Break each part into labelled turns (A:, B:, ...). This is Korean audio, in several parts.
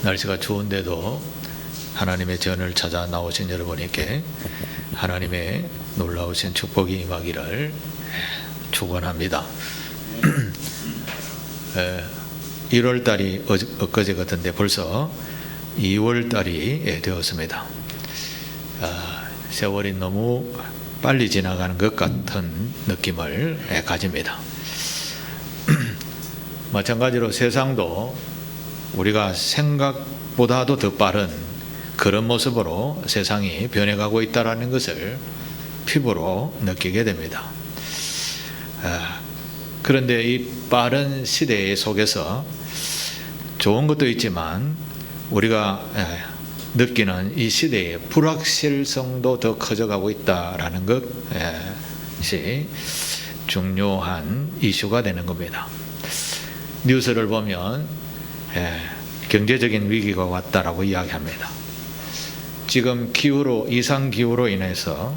A: 날씨가 추운데도 하나님의 전을 찾아 나오신 여러분에게 하나님의 놀라우신 축복이 임하기를 축원합니다. 1월달이 엊그제 같은데 벌써 2월달이 되었습니다. 세월이 너무 빨리 지나가는 것 같은 느낌을 가집니다. 마찬가지로 세상도 우리가 생각보다도 더 빠른 그런 모습으로 세상이 변해가고 있다는 것을 피부로 느끼게 됩니다. 그런데 이 빠른 시대 속에서 좋은 것도 있지만 우리가 느끼는 이 시대의 불확실성도 더 커져가고 있다는 것이 중요한 이슈가 되는 겁니다. 뉴스를 보면 경제적인 위기가 왔다라고 이야기합니다. 지금 이상기후로 인해서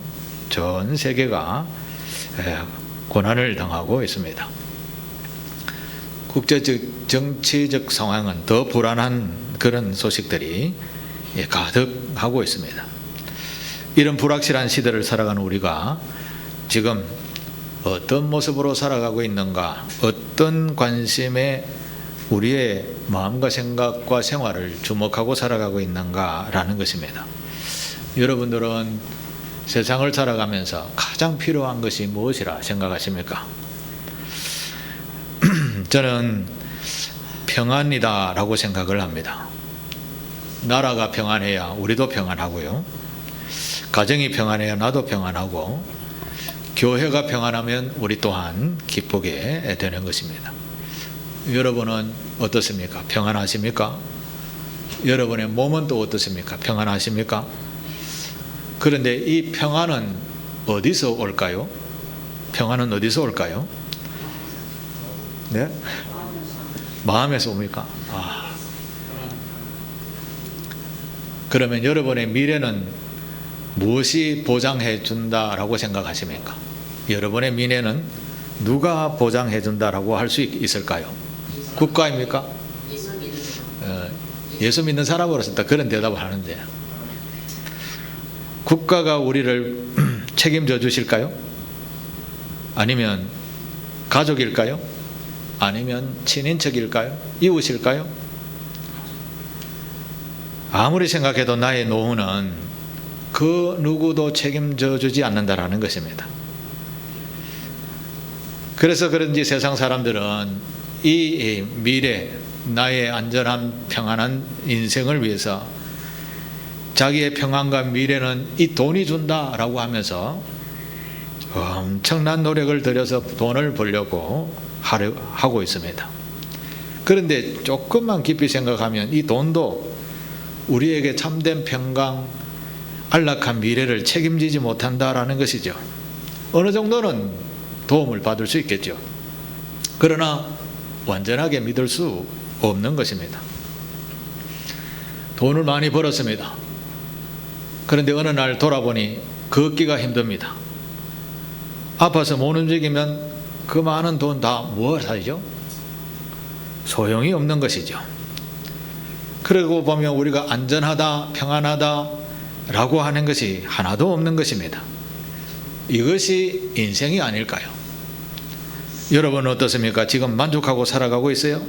A: 전 세계가 고난을 당하고 있습니다. 국제적 정치적 상황은 더 불안한 그런 소식들이 가득하고 있습니다. 이런 불확실한 시대를 살아가는 우리가 지금 어떤 모습으로 살아가고 있는가, 어떤 관심에 우리의 마음과 생각과 생활을 주목하고 살아가고 있는가라는 것입니다. 여러분들은 세상을 살아가면서 가장 필요한 것이 무엇이라 생각하십니까? 저는 평안이다라고 생각을 합니다. 나라가 평안해야 우리도 평안하고요. 가정이 평안해야 나도 평안하고, 교회가 평안하면 우리 또한 기쁘게 되는 것입니다. 여러분은 어떻습니까? 평안하십니까? 여러분의 몸은 또 어떻습니까? 평안하십니까? 그런데 이 평안은 어디서 올까요? 평안은 어디서 올까요? 네? 마음에서 옵니까? 그러면 여러분의 미래는 무엇이 보장해 준다라고 생각하십니까? 여러분의 미래는 누가 보장해 준다라고 할 수 있을까요? 국가입니까? 예수 믿는 사람으로서 그런 대답을 하는데, 국가가 우리를 책임져 주실까요? 아니면 가족일까요? 아니면 친인척일까요? 이웃일까요? 아무리 생각해도 나의 노후는 그 누구도 책임져 주지 않는다라는 것입니다. 그래서 그런지 세상 사람들은 이 미래, 나의 안전한 평안한 인생을 위해서 자기의 평안과 미래는 이 돈이 준다라고 하면서 엄청난 노력을 들여서 돈을 벌려고 하고 있습니다. 그런데 조금만 깊이 생각하면 이 돈도 우리에게 참된 평강, 안락한 미래를 책임지지 못한다라는 것이죠. 어느 정도는 도움을 받을 수 있겠죠. 그러나 완전하게 믿을 수 없는 것입니다. 돈을 많이 벌었습니다. 그런데 어느 날 돌아보니 걷기가 힘듭니다. 아파서 못 움직이면 그 많은 돈 다 무엇 하죠? 소용이 없는 것이죠. 그러고 보면 우리가 안전하다, 평안하다 라고 하는 것이 하나도 없는 것입니다. 이것이 인생이 아닐까요? 여러분은 어떻습니까? 지금 만족하고 살아가고 있어요?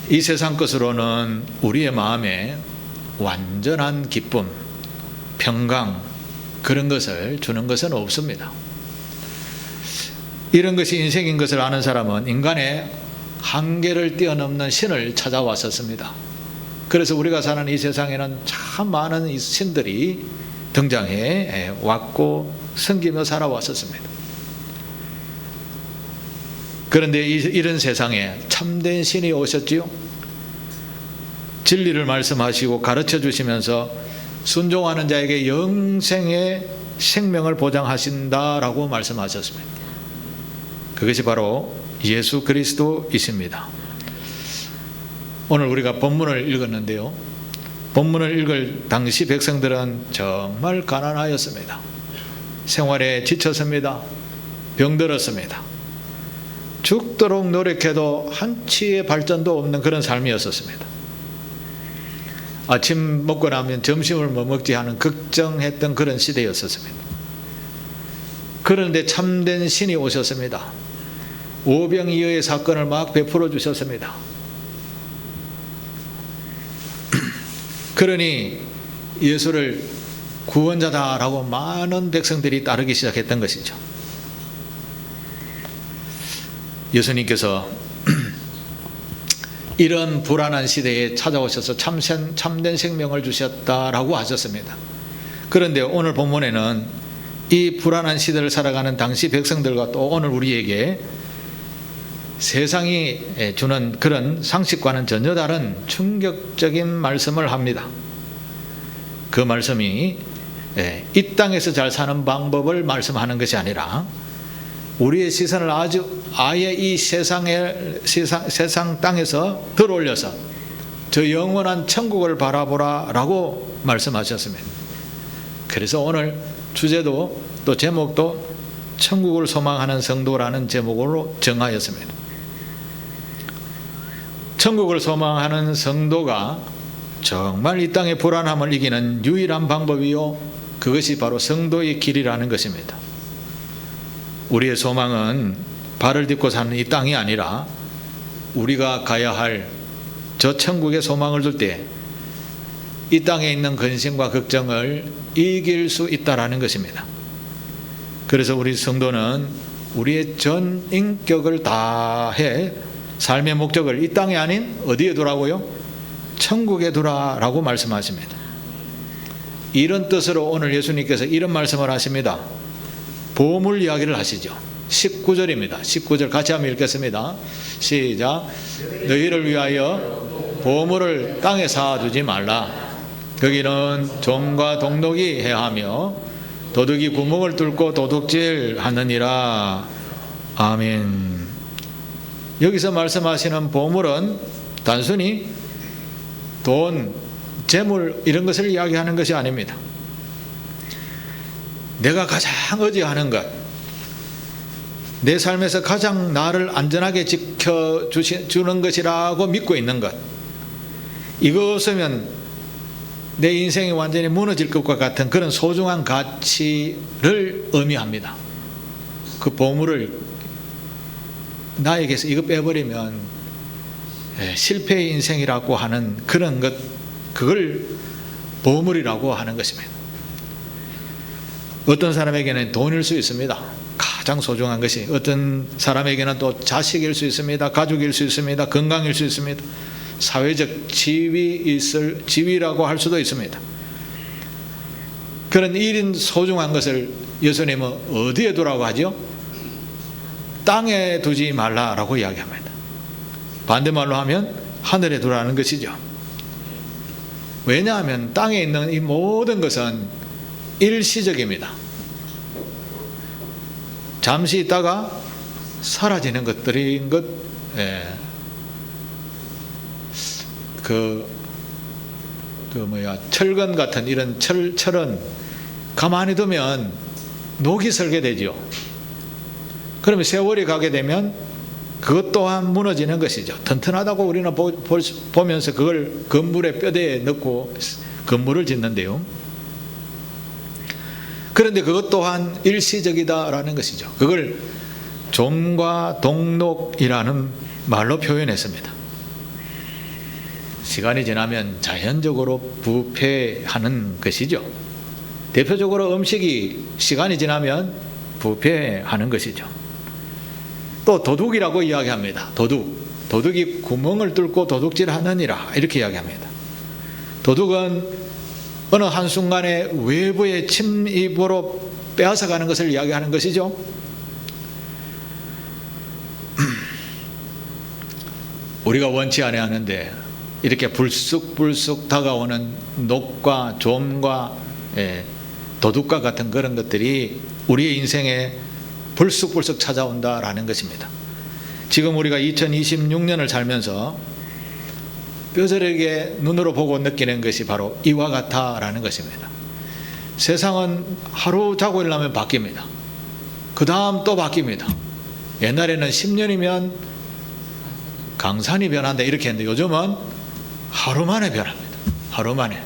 A: 이 세상 것으로는 우리의 마음에 완전한 기쁨, 평강, 그런 것을 주는 것은 없습니다. 이런 것이 인생인 것을 아는 사람은 인간의 한계를 뛰어넘는 신을 찾아왔었습니다. 그래서 우리가 사는 이 세상에는 참 많은 신들이 등장해 왔고 섬기며 살아왔었습니다. 그런데 이런 세상에 참된 신이 오셨지요. 진리를 말씀하시고 가르쳐 주시면서 순종하는 자에게 영생의 생명을 보장하신다라고 말씀하셨습니다. 그것이 바로 예수 그리스도이십니다. 오늘 우리가 본문을 읽었는데요, 본문을 읽을 당시 백성들은 정말 가난하였습니다. 생활에 지쳤습니다. 병들었습니다. 죽도록 노력해도 한치의 발전도 없는 그런 삶이었었습니다. 아침 먹고 나면 점심을 뭐 먹지 하는 걱정했던 그런 시대였었습니다. 그런데 참된 신이 오셨습니다. 오병이어의 사건을 막 베풀어 주셨습니다. 그러니 예수를 구원자다라고 많은 백성들이 따르기 시작했던 것이죠. 예수님께서 이런 불안한 시대에 찾아오셔서 참된 생명을 주셨다라고 하셨습니다. 그런데 오늘 본문에는 이 불안한 시대를 살아가는 당시 백성들과 또 오늘 우리에게 세상이 주는 그런 상식과는 전혀 다른 충격적인 말씀을 합니다. 그 말씀이 이 땅에서 잘 사는 방법을 말씀하는 것이 아니라 우리의 시선을 아예 이 세상 땅에서 들어올려서 저 영원한 천국을 바라보라라고 말씀하셨습니다. 그래서 오늘 주제도 또 제목도 천국을 소망하는 성도라는 제목으로 정하였습니다. 천국을 소망하는 성도가 정말 이 땅의 불안함을 이기는 유일한 방법이요, 그것이 바로 성도의 길이라는 것입니다. 우리의 소망은 발을 딛고 사는 이 땅이 아니라 우리가 가야 할 저 천국에 소망을 둘 때 이 땅에 있는 근심과 걱정을 이길 수 있다라는 것입니다. 그래서 우리 성도는 우리의 전 인격을 다해 삶의 목적을 이 땅이 아닌 어디에 두라고요? 천국에 두라라고 말씀하십니다. 이런 뜻으로 오늘 예수님께서 이런 말씀을 하십니다. 보물 이야기를 하시죠. 19절입니다. 19절 같이 한번 읽겠습니다. 시작. 너희를 위하여 보물을 땅에 쌓아두지 말라. 거기는 좀과 동독이 해하며 도둑이 구멍을 뚫고 도둑질하느니라. 아멘. 여기서 말씀하시는 보물은 단순히 돈, 재물 이런 것을 이야기하는 것이 아닙니다. 내가 가장 의지하는 것, 내 삶에서 가장 나를 안전하게 지켜주는 것이라고 믿고 있는 것, 이거 없으면 내 인생이 완전히 무너질 것과 같은 그런 소중한 가치를 의미합니다. 그 보물을 나에게서 이거 빼버리면 실패의 인생이라고 하는 그런 것, 그걸 보물이라고 하는 것입니다. 어떤 사람에게는 돈일 수 있습니다. 가장 소중한 것이. 어떤 사람에게는 또 자식일 수 있습니다. 가족일 수 있습니다. 건강일 수 있습니다. 사회적 지위라고 할 수도 있습니다. 그런 일인 소중한 것을 예수님은 어디에 두라고 하죠? 땅에 두지 말라라고 이야기합니다. 반대말로 하면 하늘에 두라는 것이죠. 왜냐하면 땅에 있는 이 모든 것은 일시적입니다. 잠시 있다가 사라지는 것들인 것, 철근 같은 이런 철은 가만히 두면 녹이 설게 되죠. 그러면 세월이 가게 되면 그것 또한 무너지는 것이죠. 튼튼하다고 우리는 보면서 그걸 건물의 뼈대에 넣고 건물을 짓는데요. 그런데 그것 또한 일시적이다라는 것이죠. 그걸 종과 동록이라는 말로 표현했습니다. 시간이 지나면 자연적으로 부패하는 것이죠. 대표적으로 음식이 시간이 지나면 부패하는 것이죠. 또 도둑이라고 이야기합니다. 도둑이 구멍을 뚫고 도둑질하느니라 이렇게 이야기합니다. 도둑은 어느 한순간에 외부의 침입으로 빼앗아가는 것을 이야기하는 것이죠. 우리가 원치 않아야 하는데 이렇게 불쑥불쑥 다가오는 녹과 좀과 도둑과 같은 그런 것들이 우리의 인생에 불쑥불쑥 찾아온다라는 것입니다. 지금 우리가 2026년을 살면서 뼈저리게 눈으로 보고 느끼는 것이 바로 이와 같다라는 것입니다. 세상은 하루 자고 일어나면 바뀝니다. 그 다음 또 바뀝니다. 옛날에는 10년이면 강산이 변한다 이렇게 했는데 요즘은 하루 만에 변합니다. 하루 만에.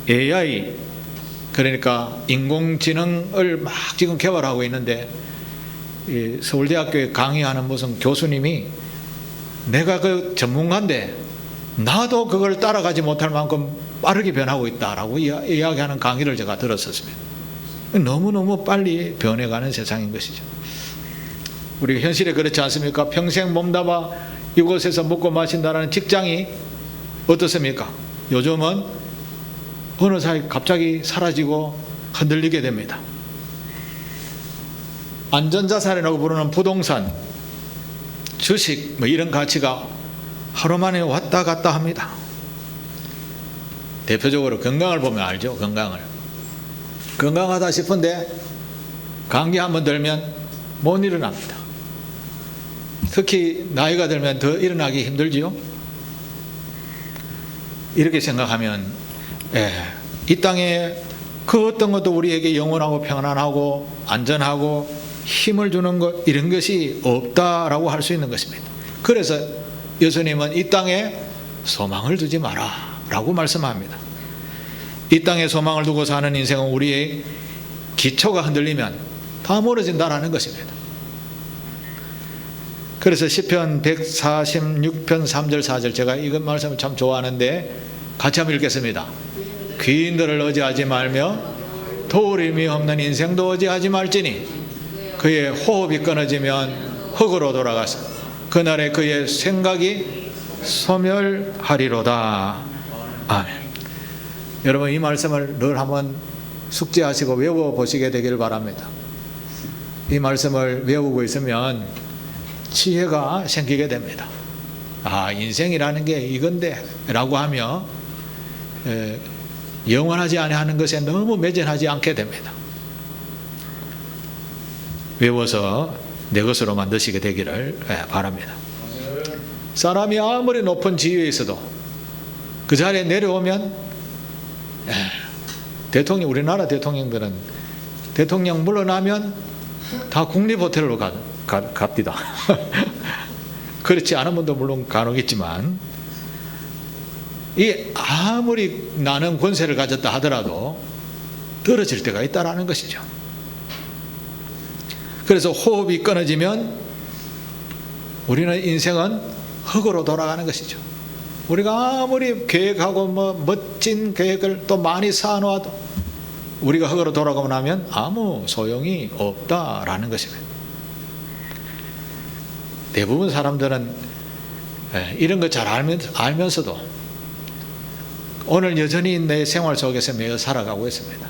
A: AI, 그러니까 인공지능을 막 지금 개발하고 있는데, 이 서울대학교에 강의하는 무슨 교수님이 내가 그 전문가인데 나도 그걸 따라가지 못할 만큼 빠르게 변하고 있다라고 이야기하는 강의를 제가 들었었습니다. 너무너무 빨리 변해가는 세상인 것이죠. 우리 현실에 그렇지 않습니까? 평생 몸담아 이곳에서 먹고 마신다라는 직장이 어떻습니까? 요즘은 어느 사이 갑자기 사라지고 흔들리게 됩니다. 안전자산이라고 부르는 부동산, 주식 뭐 이런 가치가 하루 만에 왔다 갔다 합니다. 대표적으로 건강을 보면 알죠. 건강하다 싶은데 감기 한번 들면 못 일어납니다. 특히 나이가 들면 더 일어나기 힘들지요. 이렇게 생각하면 이 땅에 그 어떤 것도 우리에게 영원하고 평안하고 안전하고 힘을 주는 것 이런 것이 없다라고 할 수 있는 것입니다. 그래서 예수님은 이 땅에 소망을 두지 마라 라고 말씀합니다. 이 땅에 소망을 두고 사는 인생은 우리의 기초가 흔들리면 다 무너진다라는 것입니다. 그래서 시편 146편 3절 4절 제가 이것 말씀을 참 좋아하는데 같이 한번 읽겠습니다. 귀인들을 의지하지 말며 도울림이 없는 인생도 의지하지 말지니 그의 호흡이 끊어지면 흙으로 돌아가서 그날에 그의 생각이 소멸하리로다. 아멘. 여러분 이 말씀을 늘 한번 숙지하시고 외워보시게 되기를 바랍니다. 이 말씀을 외우고 있으면 지혜가 생기게 됩니다. 아, 인생이라는 게 이건데 라고 하며 영원하지 아니하는 것에 너무 매진하지 않게 됩니다. 외워서 내 것으로 만드시게 되기를 바랍니다. 사람이 아무리 높은 지위에 있어도 그 자리에 내려오면 우리나라 대통령들은 대통령 물러나면 다 국립호텔로 갑니다. 그렇지 않은 분도 물론 간혹 있지만 이 아무리 나는 권세를 가졌다 하더라도 떨어질 때가 있다라는 것이죠. 그래서 호흡이 끊어지면 우리는 인생은 흙으로 돌아가는 것이죠. 우리가 아무리 계획하고 멋진 계획을 또 많이 쌓아놓아도 우리가 흙으로 돌아가고 나면 아무 소용이 없다라는 것입니다. 대부분 사람들은 이런 거 잘 알면서도 오늘 여전히 내 생활 속에서 매여 살아가고 있습니다.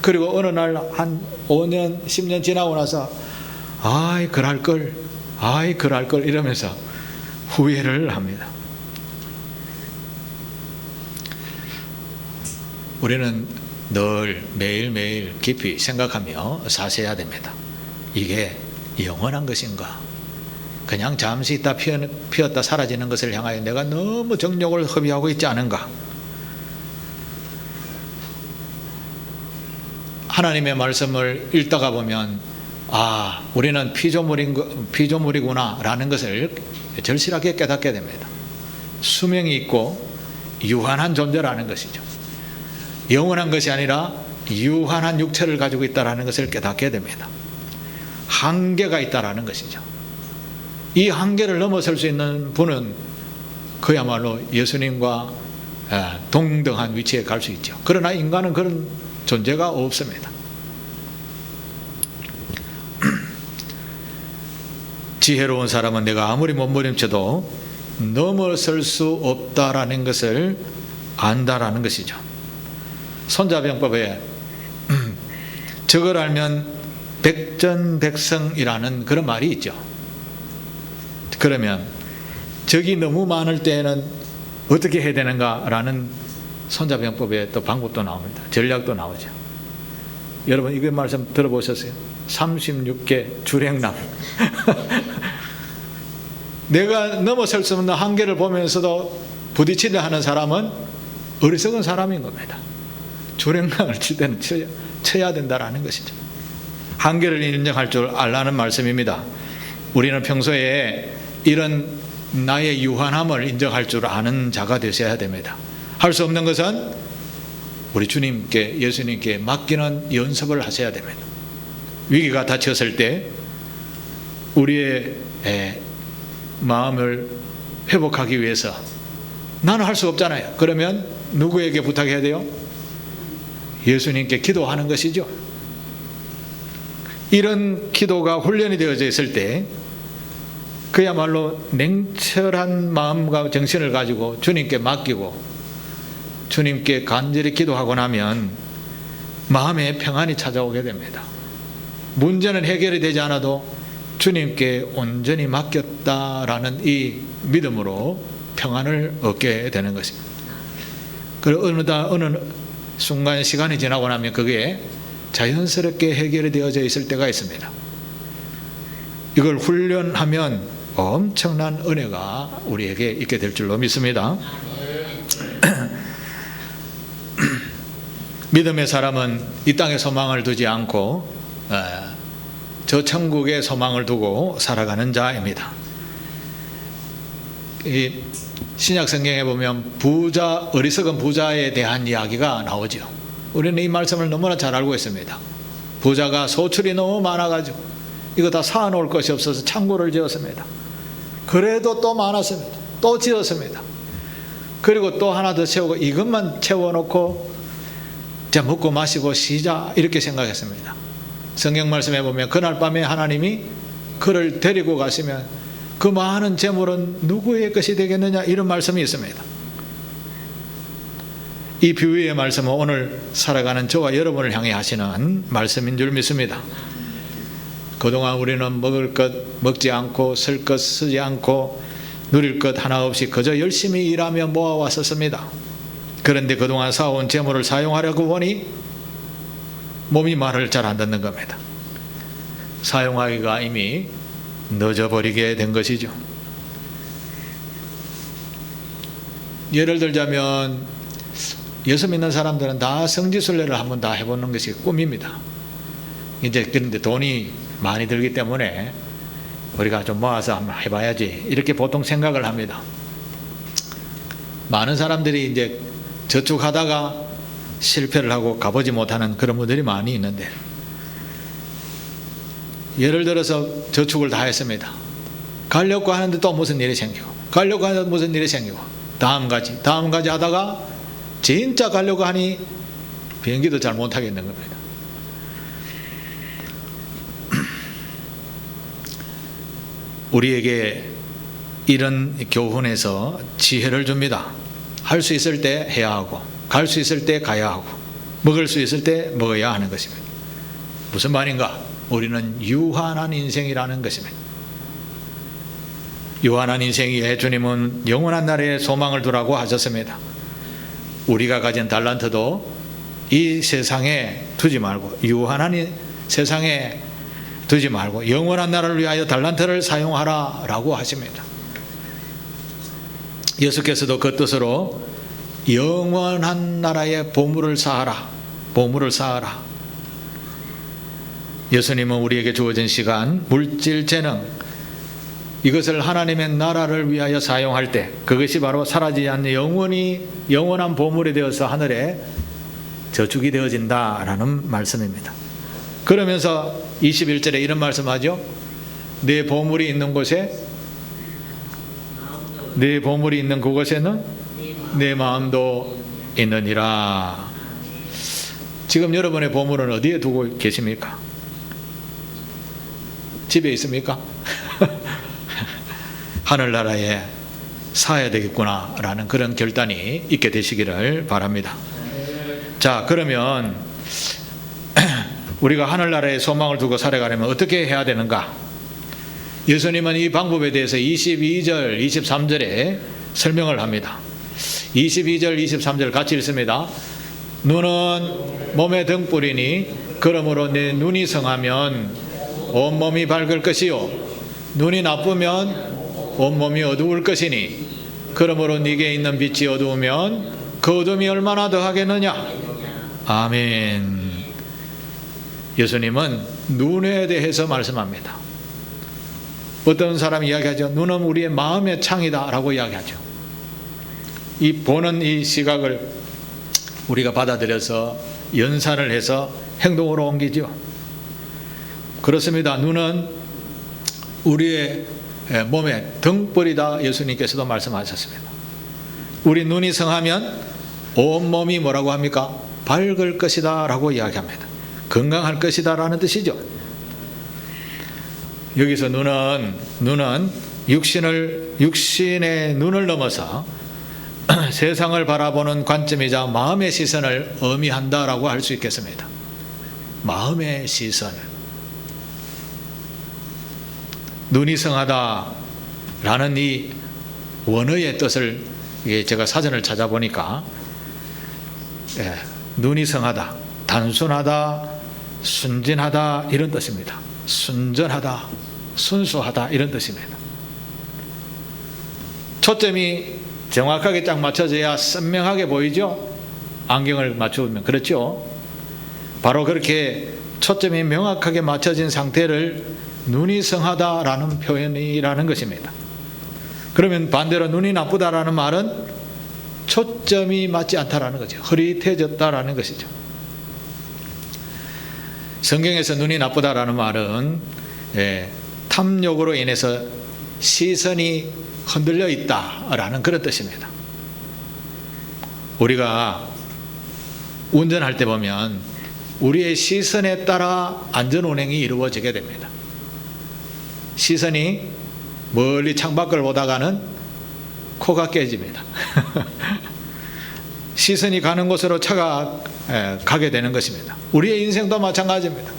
A: 그리고 어느 날 한 5년, 10년 지나고 나서 아이 그럴걸 이러면서 후회를 합니다. 우리는 늘 매일매일 깊이 생각하며 사셔야 됩니다. 이게 영원한 것인가? 그냥 잠시 있다 피었다 사라지는 것을 향하여 내가 너무 정욕을 허비하고 있지 않은가? 하나님의 말씀을 읽다가 보면 우리는 피조물이구나 라는 것을 절실하게 깨닫게 됩니다. 수명이 있고 유한한 존재라는 것이죠. 영원한 것이 아니라 유한한 육체를 가지고 있다는 것을 깨닫게 됩니다. 한계가 있다는 것이죠. 이 한계를 넘어설 수 있는 분은 그야말로 예수님과 동등한 위치에 갈 수 있죠. 그러나 인간은 그런 존재가 없습니다. 지혜로운 사람은 내가 아무리 몸부림쳐도 넘어설 수 없다라는 것을 안다라는 것이죠. 손자병법에 저걸 알면 백전백승이라는 그런 말이 있죠. 그러면 적이 너무 많을 때에는 어떻게 해야 되는가라는 손자병법에 또 방법도 나옵니다. 전략도 나오죠. 여러분 이거 말씀 들어보셨어요? 36개 주랭남. 내가 넘어설 수 없는 한계를 보면서도 부딪히려 하는 사람은 어리석은 사람인 겁니다. 주랭랑을 칠 때는 쳐야 된다라는 것이죠. 한계를 인정할 줄 알라는 말씀입니다. 우리는 평소에 이런 나의 유한함을 인정할 줄 아는 자가 되셔야 됩니다. 할 수 없는 것은 우리 주님께, 예수님께 맡기는 연습을 하셔야 됩니다. 위기가 닥쳤을 때 우리의 마음을 회복하기 위해서 나는 할 수 없잖아요. 그러면 누구에게 부탁해야 돼요? 예수님께 기도하는 것이죠. 이런 기도가 훈련이 되어져 있을 때 그야말로 냉철한 마음과 정신을 가지고 주님께 맡기고 주님께 간절히 기도하고 나면 마음에 평안이 찾아오게 됩니다. 문제는 해결이 되지 않아도 주님께 온전히 맡겼다라는 이 믿음으로 평안을 얻게 되는 것입니다. 그리고 어느 순간 시간이 지나고 나면 그게 자연스럽게 해결이 되어져 있을 때가 있습니다. 이걸 훈련하면 엄청난 은혜가 우리에게 있게 될 줄로 믿습니다. 믿음의 사람은 이 땅에 소망을 두지 않고 저 천국에 소망을 두고 살아가는 자입니다. 이 신약 성경에 보면 어리석은 부자에 대한 이야기가 나오죠. 우리는 이 말씀을 너무나 잘 알고 있습니다. 부자가 소출이 너무 많아가지고 이거 다 쌓아놓을 것이 없어서 창고를 지었습니다. 그래도 또 많았습니다. 또 지었습니다. 그리고 또 하나 더 채우고 이것만 채워놓고 자 먹고 마시고 쉬자 이렇게 생각했습니다. 성경 말씀에 보면 그날 밤에 하나님이 그를 데리고 가시면 그 많은 재물은 누구의 것이 되겠느냐 이런 말씀이 있습니다. 이 비유의 말씀은 오늘 살아가는 저와 여러분을 향해 하시는 말씀인 줄 믿습니다. 그동안 우리는 먹을 것 먹지 않고 쓸 것 쓰지 않고 누릴 것 하나 없이 그저 열심히 일하며 모아왔었습니다. 그런데 그동안 쌓아온 재물을 사용하려고 보니 몸이 말을 잘 안 듣는 겁니다. 사용하기가 이미 늦어버리게 된 것이죠. 예를 들자면 예수 믿는 사람들은 다 성지순례를 한번 다 해보는 것이 꿈입니다. 이제 그런데 돈이 많이 들기 때문에 우리가 좀 모아서 한번 해봐야지 이렇게 보통 생각을 합니다. 많은 사람들이 이제 저축하다가 실패를 하고 가보지 못하는 그런 분들이 많이 있는데 예를 들어서 저축을 다 했습니다. 가려고 하는데 또 무슨 일이 생기고 가려고 하는데 무슨 일이 생기고 다음 가지 하다가 진짜 가려고 하니 비행기도 잘 못 타겠는 겁니다. 우리에게 이런 교훈에서 지혜를 줍니다. 할 수 있을 때 해야 하고 갈 수 있을 때 가야 하고 먹을 수 있을 때 먹어야 하는 것입니다. 무슨 말인가? 우리는 유한한 인생이라는 것입니다. 유한한 인생이에 주님은 영원한 나라에 소망을 두라고 하셨습니다. 우리가 가진 달란트도 이 세상에 두지 말고 유한한 세상에 두지 말고 영원한 나라를 위하여 달란트를 사용하라 라고 하십니다. 예수께서도 그 뜻으로 영원한 나라의 보물을 쌓아라. 보물을 쌓아라. 예수님은 우리에게 주어진 시간, 물질, 재능 이것을 하나님의 나라를 위하여 사용할 때 그것이 바로 사라지지 않는 영원한 보물이 되어서 하늘에 저축이 되어진다라는 말씀입니다. 그러면서 21절에 이런 말씀하죠. 내 보물이 있는 곳에 내 보물이 있는 그곳에는 내 마음도 있느니라. 지금 여러분의 보물은 어디에 두고 계십니까? 집에 있습니까? 하늘나라에 사야 되겠구나라는 그런 결단이 있게 되시기를 바랍니다. 자, 그러면 우리가 하늘나라에 소망을 두고 살아가려면 어떻게 해야 되는가? 예수님은 이 방법에 대해서 22절, 23절에 설명을 합니다. 22절, 23절 같이 읽습니다. 눈은 몸의 등불이니 그러므로 내 눈이 성하면 온몸이 밝을 것이요 눈이 나쁘면 온몸이 어두울 것이니 그러므로 네게 있는 빛이 어두우면 그 어둠이 얼마나 더하겠느냐. 아멘. 예수님은 눈에 대해서 말씀합니다. 어떤 사람이 이야기하죠. 눈은 우리의 마음의 창이다 라고 이야기하죠. 이 보는 이 시각을 우리가 받아들여서 연산을 해서 행동으로 옮기죠. 그렇습니다. 눈은 우리의 몸의 등불이다 예수님께서도 말씀하셨습니다. 우리 눈이 성하면 온몸이 뭐라고 합니까? 밝을 것이다 라고 이야기합니다. 건강할 것이다 라는 뜻이죠. 여기서 눈은 육신의 눈을 넘어서 세상을 바라보는 관점이자 마음의 시선을 의미한다라고 할 수 있겠습니다. 마음의 시선. 눈이 성하다라는 이 원어의 뜻을 제가 사전을 찾아보니까 눈이 성하다, 단순하다, 순진하다 이런 뜻입니다. 순전하다, 순수하다 이런 뜻입니다. 초점이 정확하게 딱 맞춰져야 선명하게 보이죠? 안경을 맞추면 그렇죠? 바로 그렇게 초점이 명확하게 맞춰진 상태를 눈이 성하다라는 표현이라는 것입니다. 그러면 반대로 눈이 나쁘다라는 말은 초점이 맞지 않다라는 거죠. 흐릿해졌다라는 것이죠. 성경에서 눈이 나쁘다라는 말은 탐욕으로 인해서 시선이 흔들려 있다라는 그런 뜻입니다. 우리가 운전할 때 보면 우리의 시선에 따라 안전운행이 이루어지게 됩니다. 시선이 멀리 창밖을 보다가는 코가 깨집니다. 시선이 가는 곳으로 차가 가게 되는 것입니다. 우리의 인생도 마찬가지입니다.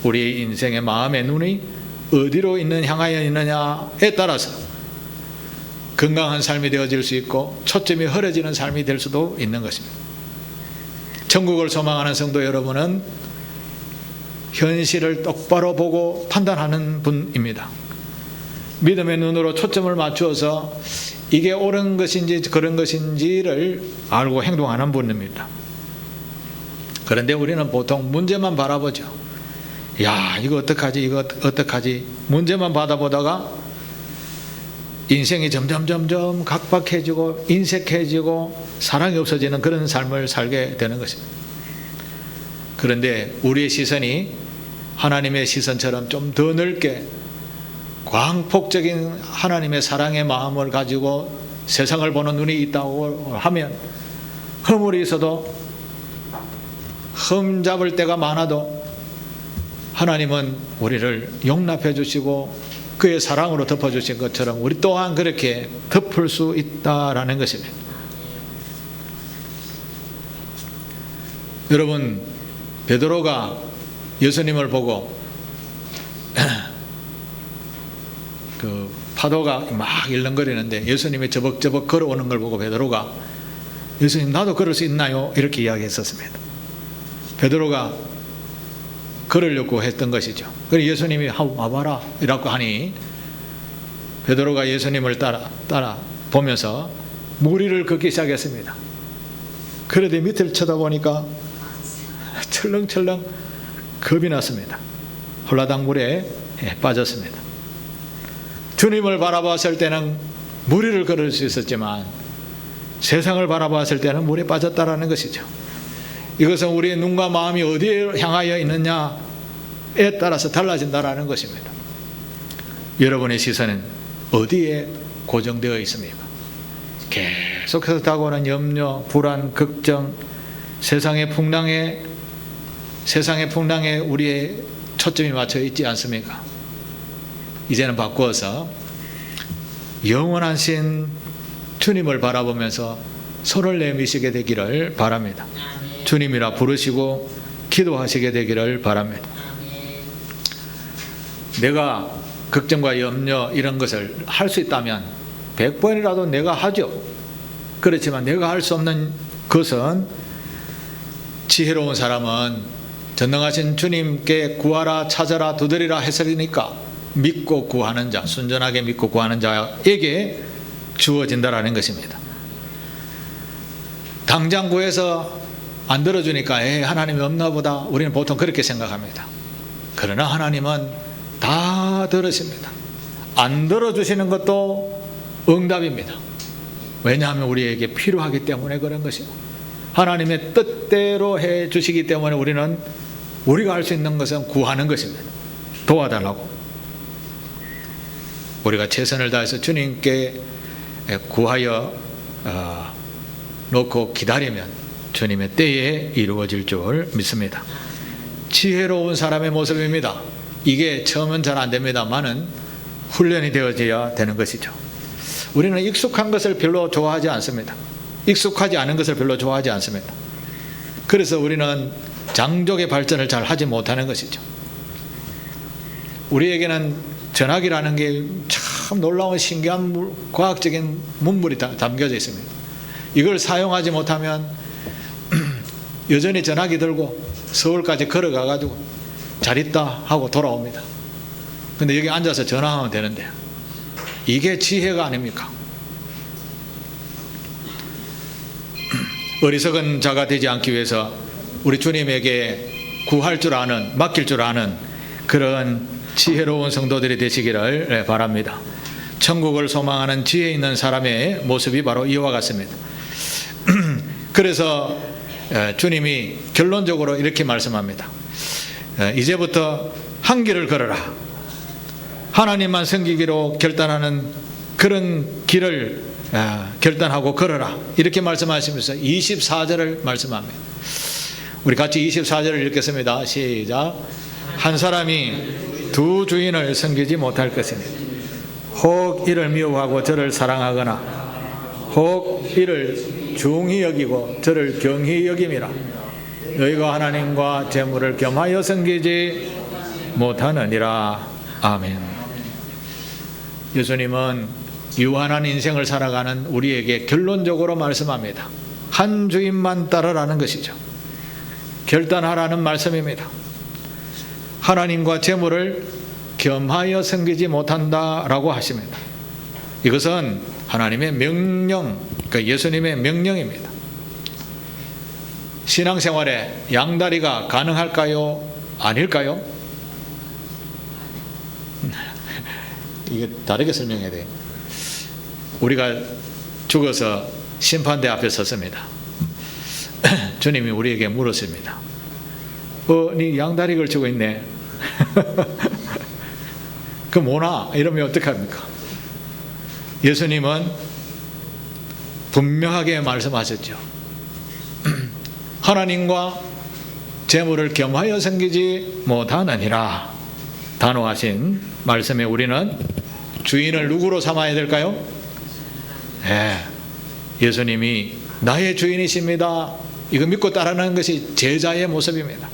A: 우리의 인생의 마음의 눈이 어디로 향하여 있느냐에 따라서 건강한 삶이 되어질 수 있고 초점이 흐려지는 삶이 될 수도 있는 것입니다. 천국을 소망하는 성도 여러분은 현실을 똑바로 보고 판단하는 분입니다. 믿음의 눈으로 초점을 맞추어서 이게 옳은 것인지 그런 것인지를 알고 행동하는 분입니다. 그런데 우리는 보통 문제만 바라보죠. 야, 이거 어떡하지, 이거 어떡하지. 문제만 받아보다가 인생이 점점 각박해지고 인색해지고 사랑이 없어지는 그런 삶을 살게 되는 것입니다. 그런데 우리의 시선이 하나님의 시선처럼 좀 더 넓게 광폭적인 하나님의 사랑의 마음을 가지고 세상을 보는 눈이 있다고 하면 허물이 있어도 흠잡을 때가 많아도 하나님은 우리를 용납해 주시고 그의 사랑으로 덮어주신 것처럼 우리 또한 그렇게 덮을 수 있다라는 것입니다. 여러분, 베드로가 예수님을 보고 그 파도가 막 일렁거리는데 예수님이 저벅저벅 걸어오는 걸 보고 베드로가 예수님 나도 걸을 수 있나요? 이렇게 이야기했었습니다. 베드로가 걸으려고 했던 것이죠. 그래서 예수님이 와봐라 이라고 하니 베드로가 예수님을 따라 보면서 무리를 걷기 시작했습니다. 그런데 밑을 쳐다보니까 철렁철렁 겁이 났습니다. 홀라당물에 빠졌습니다. 주님을 바라봤을 때는 무리를 걸을 수 있었지만 세상을 바라봤을 때는 물에 빠졌다라는 것이죠. 이것은 우리의 눈과 마음이 어디에 향하여 있느냐에 따라서 달라진다라는 것입니다. 여러분의 시선은 어디에 고정되어 있습니까? 계속해서 다가오는 염려, 불안, 걱정, 세상의 풍랑에 우리의 초점이 맞춰 있지 않습니까? 이제는 바꾸어서 영원하신 주님을 바라보면서 손을 내미시게 되기를 바랍니다. 주님이라 부르시고 기도하시게 되기를 바랍니다. 내가 걱정과 염려 이런 것을 할 수 있다면 100번이라도 내가 하죠. 그렇지만 내가 할 수 없는 것은 지혜로운 사람은 전능하신 주님께 구하라 찾아라 두드리라 했으니까 믿고 구하는 자, 순전하게 믿고 구하는 자에게 주어진다라는 것입니다. 당장 구해서 안 들어주니까 하나님이 없나 보다 우리는 보통 그렇게 생각합니다. 그러나 하나님은 다 들으십니다. 안 들어주시는 것도 응답입니다. 왜냐하면 우리에게 필요하기 때문에 그런 것이고, 하나님의 뜻대로 해 주시기 때문에 우리가 할 수 있는 것은 구하는 것입니다. 도와달라고. 우리가 최선을 다해서 주님께 구하여 놓고 기다리면 주님의 때에 이루어질 줄 믿습니다. 지혜로운 사람의 모습입니다. 이게 처음은 잘 안 됩니다만은 훈련이 되어져야 되는 것이죠. 우리는 익숙한 것을 별로 좋아하지 않습니다. 익숙하지 않은 것을 별로 좋아하지 않습니다. 그래서 우리는 장족의 발전을 잘 하지 못하는 것이죠. 우리에게는 전화기라는 게 참 놀라운 신기한 과학적인 문물이 담겨져 있습니다. 이걸 사용하지 못하면 여전히 전화기 들고 서울까지 걸어가 가지고 잘 있다 하고 돌아옵니다. 근데 여기 앉아서 전화하면 되는데, 이게 지혜가 아닙니까? 어리석은 자가 되지 않기 위해서 우리 주님에게 구할 줄 아는, 맡길 줄 아는 그런 지혜로운 성도들이 되시기를 바랍니다. 천국을 소망하는 지혜 있는 사람의 모습이 바로 이와 같습니다. 그래서 주님이 결론적으로 이렇게 말씀합니다. 이제부터 한 길을 걸어라. 하나님만 섬기기로 결단하는 그런 길을 결단하고 걸어라. 이렇게 말씀하시면서 24절을 말씀합니다. 우리 같이 24절을 읽겠습니다. 시작. 한 사람이 두 주인을 섬기지 못할 것이니 혹 이를 미워하고 저를 사랑하거나 혹 이를 중히 여기고 저를 경히 여김이라. 너희가 하나님과 재물을 겸하여 섬기지 못하느니라. 아멘. 예수님은 유한한 인생을 살아가는 우리에게 결론적으로 말씀합니다. 한 주인만 따르라는 것이죠. 결단하라는 말씀입니다. 하나님과 재물을 겸하여 섬기지 못한다라고 하십니다. 이것은 하나님의 명령, 그러니까 예수님의 명령입니다. 신앙생활에 양다리가 가능할까요? 아닐까요? 이게 다르게 설명해야 돼요. 우리가 죽어서 심판대 앞에 섰습니다. 주님이 우리에게 물었습니다. 네 양다리 걸치고 있네. 그 뭐나? 이러면 어떡합니까? 예수님은 분명하게 말씀하셨죠. 하나님과 재물을 겸하여 섬기지 못하느니라. 단호하신 말씀에 우리는 주인을 누구로 삼아야 될까요? 예수님이 나의 주인이십니다. 이거 믿고 따르는 것이 제자의 모습입니다.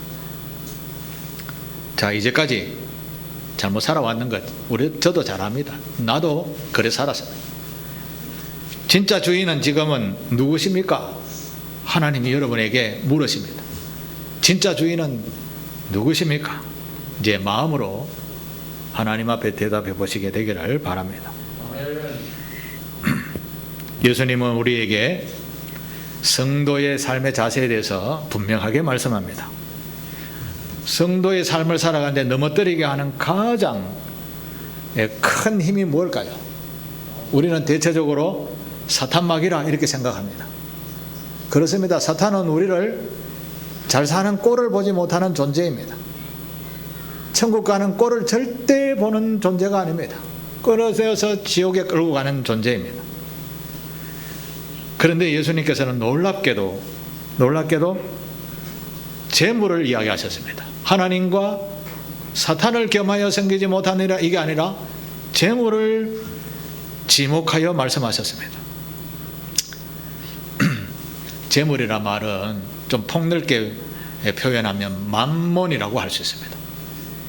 A: 자, 이제까지 잘못 살아왔는 것 저도 잘 압니다. 나도 그래 살았습니다. 진짜 주인은 지금은 누구십니까? 하나님이 여러분에게 물으십니다. 진짜 주인은 누구십니까? 이제 마음으로 하나님 앞에 대답해 보시게 되기를 바랍니다. 예수님은 우리에게 성도의 삶의 자세에 대해서 분명하게 말씀합니다. 성도의 삶을 살아가는데 넘어뜨리게 하는 가장 큰 힘이 뭘까요? 우리는 대체적으로 사탄막이라 이렇게 생각합니다. 그렇습니다. 사탄은 우리를 잘 사는 꼴을 보지 못하는 존재입니다. 천국 가는 꼴을 절대 보는 존재가 아닙니다. 끌어세워서 지옥에 끌고 가는 존재입니다. 그런데 예수님께서는 놀랍게도 재물을 이야기하셨습니다. 하나님과 사탄을 겸하여 섬기지 못하느라, 이게 아니라 재물을 지목하여 말씀하셨습니다. 재물이라 말은 좀 폭넓게 표현하면 만몬이라고 할 수 있습니다.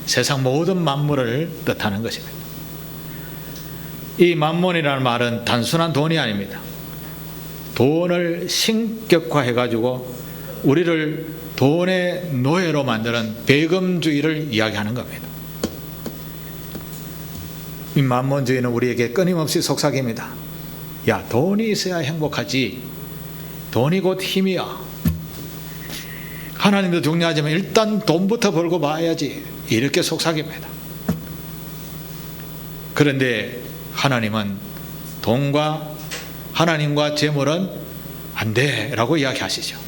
A: 세상 모든 만물을 뜻하는 것입니다. 이 만몬이라는 말은 단순한 돈이 아닙니다. 돈을 신격화해가지고 우리를 돈의 노예로 만드는 배금주의를 이야기하는 겁니다. 이 만몬주의는 우리에게 끊임없이 속삭입니다. 야, 돈이 있어야 행복하지. 돈이 곧 힘이야. 하나님도 중요하지만 일단 돈부터 벌고 봐야지. 이렇게 속삭입니다. 그런데 하나님은 돈과 하나님과 재물은 안 돼라고 이야기하시죠.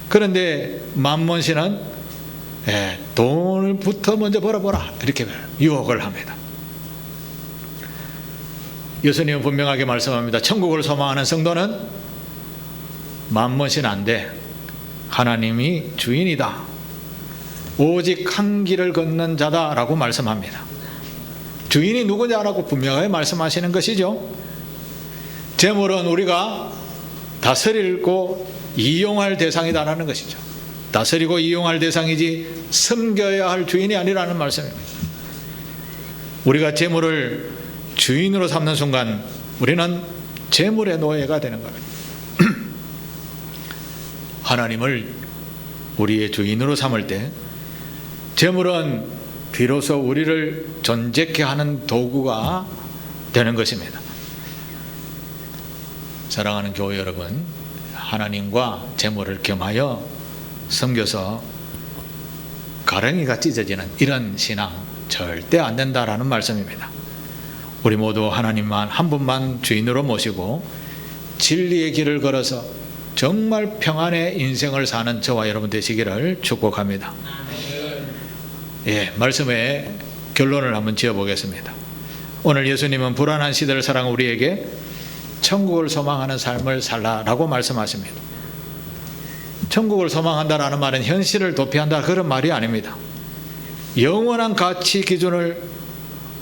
A: 그런데 만몬신은 돈을부터 먼저 벌어보라 이렇게 유혹을 합니다. 예수님은 분명하게 말씀합니다. 천국을 소망하는 성도는 만몬신 안 돼. 하나님이 주인이다. 오직 한 길을 걷는 자다라고 말씀합니다. 주인이 누구냐라고 분명하게 말씀하시는 것이죠. 재물은 우리가 다스리고 이용할 대상이다라는 것이죠. 다스리고 이용할 대상이지 섬겨야 할 주인이 아니라는 말씀입니다. 우리가 재물을 주인으로 삼는 순간 우리는 재물의 노예가 되는 겁니다. 하나님을 우리의 주인으로 삼을 때 재물은 비로소 우리를 존재케 하는 도구가 되는 것입니다. 사랑하는 교회 여러분, 하나님과 재물을 겸하여 섬겨서 가랭이가 찢어지는 이런 신앙 절대 안 된다라는 말씀입니다. 우리 모두 하나님만 한 분만 주인으로 모시고 진리의 길을 걸어서 정말 평안의 인생을 사는 저와 여러분 되시기를 축복합니다. 말씀의 결론을 한번 지어보겠습니다. 오늘 예수님은 불안한 시대를 살아간 우리에게 천국을 소망하는 삶을 살라라고 말씀하십니다. 천국을 소망한다라는 말은 현실을 도피한다 그런 말이 아닙니다. 영원한 가치 기준을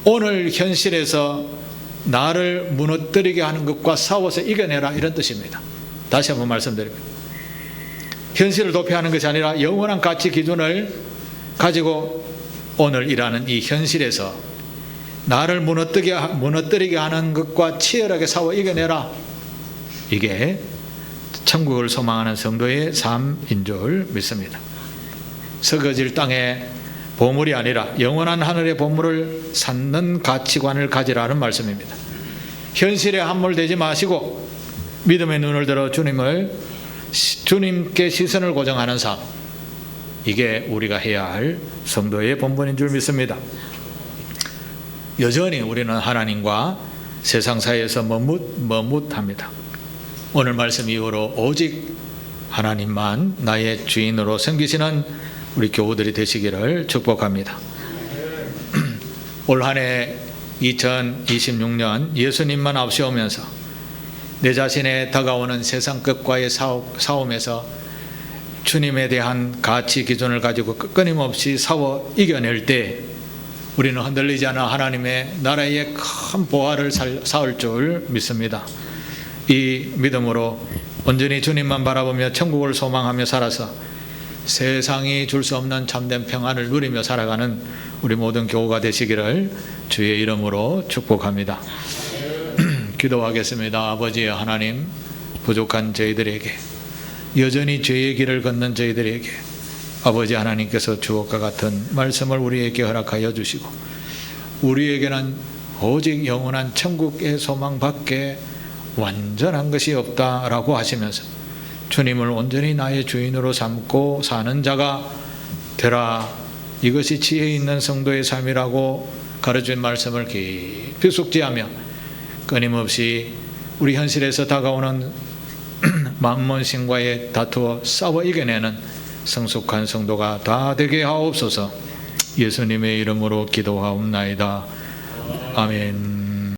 A: 오늘 현실에서 나를 무너뜨리게 하는 것과 싸워서 이겨내라 이런 뜻입니다. 다시 한번 말씀드립니다. 현실을 도피하는 것이 아니라 영원한 가치 기준을 가지고 오늘 일하는 이 현실에서 나를 무너뜨리게 하는 것과 치열하게 싸워 이겨내라. 이게 천국을 소망하는 성도의 삶인 줄 믿습니다. 썩어질 땅의 보물이 아니라 영원한 하늘의 보물을 찾는 가치관을 가지라는 말씀입니다. 현실에 함몰되지 마시고 믿음의 눈을 들어 주님께 시선을 고정하는 삶, 이게 우리가 해야 할 성도의 본분인 줄 믿습니다. 여전히 우리는 하나님과 세상 사이에서 머뭇합니다. 오늘 말씀 이후로 오직 하나님만 나의 주인으로 섬기시는 우리 교우들이 되시기를 축복합니다. 올 한 해 2026년 예수님만 앞세우면서 내 자신의 다가오는 세상 끝과의 싸움에서 주님에 대한 가치 기준을 가지고 끊임없이 싸워 이겨낼 때 우리는 흔들리지 않아 하나님의 나라의 큰 보화를 쌓을 줄 믿습니다. 이 믿음으로 온전히 주님만 바라보며 천국을 소망하며 살아서 세상이 줄 수 없는 참된 평안을 누리며 살아가는 우리 모든 교우가 되시기를 주의 이름으로 축복합니다. 기도하겠습니다. 아버지 하나님, 부족한 저희들에게, 여전히 죄의 길을 걷는 저희들에게 아버지 하나님께서 주옥과 같은 말씀을 우리에게 허락하여 주시고 우리에게는 오직 영원한 천국의 소망밖에 완전한 것이 없다라고 하시면서 주님을 온전히 나의 주인으로 삼고 사는 자가 되라, 이것이 지혜 있는 성도의 삶이라고 가르친 말씀을 깊이 숙지하며 끊임없이 우리 현실에서 다가오는 만몬신과의 다투어 싸워 이겨내는 성숙한 성도가 다 되게 하옵소서. 예수님의 이름으로 기도하옵나이다. 아멘.